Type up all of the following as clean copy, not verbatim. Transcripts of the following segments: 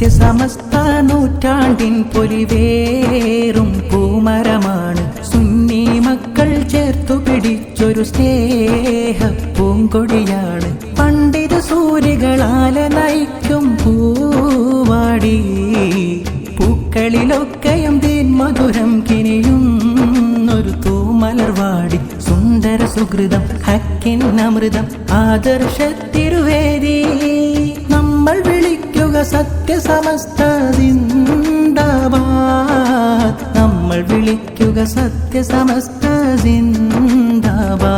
സത്യസമസ്ത നൂറ്റാണ്ടിൻ പൊലിവേറും പൂമരമാണ് സുന്നി മക്കൾ ചേർത്തു പിടിച്ചൊരു സ്നേഹ പൂങ്കൊടിയാണ്. പണ്ഡിത സൂര്യകളാലെ നയിക്കും പൂവാടി, പൂക്കളിലൊക്കെയും തേൻ മധുരം കിനിയുന്നൊരു തൂമലർവാടി. സുന്ദര സുഹൃതം ഹക്കിൻ അമൃതം ആദർശത്തിരുവേദി, നമ്മൾ വിളിക്കുക സത്യസമസ്ത സിന്ദാബാദ്, നമ്മൾ വിളിക്കുക സത്യസമസ്ത സിന്ദാബാദ്.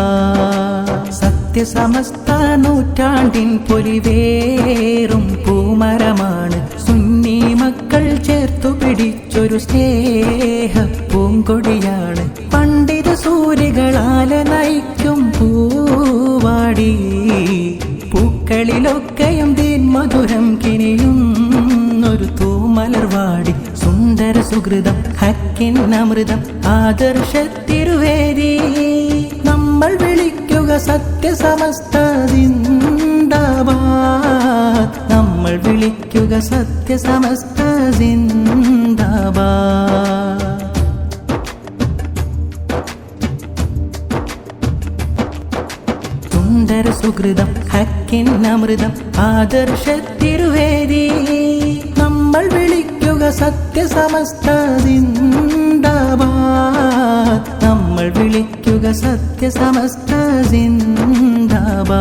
സത്യസമസ്ത നൂറ്റാണ്ടിൻ പൊലിവേറും പൂമരമാണ് സുന്നി മക്കൾ ചേർത്തു പിടിച്ചൊരു സ്നേഹ പൂങ്കൊടിയാണ്. പണ്ഡിത സൂര്യകളാലെ നയിക്കും പൂവാടി, പൂക്കളിലൊക്കെയും തേൻ മധുരം കിനിയുന്നൊരു തൂമലർവാടി. സുന്ദര സുഹൃതം ഹക്കിൻ അമൃതം ആദർശത്തിരുവേദി, നമ്മൾ വിളിക്കുക സത്യസമസ്ത സിന്ദാബാദ്, നമ്മൾ വിളിക്കുക സത്യസമസ്ത സിന്ദാബാദ്. സുന്ദര സുഹൃതം ഹക്കിൻ അമൃതം ആദർശത്തിരുവേദി, നമ്മൾ വിളിക്കുക സത്യസമസ്ത സിന്ദാബാദ്, നമ്മൾ വിളിക്കുക സത്യസമസ്ത സിന്ദാബാദ്.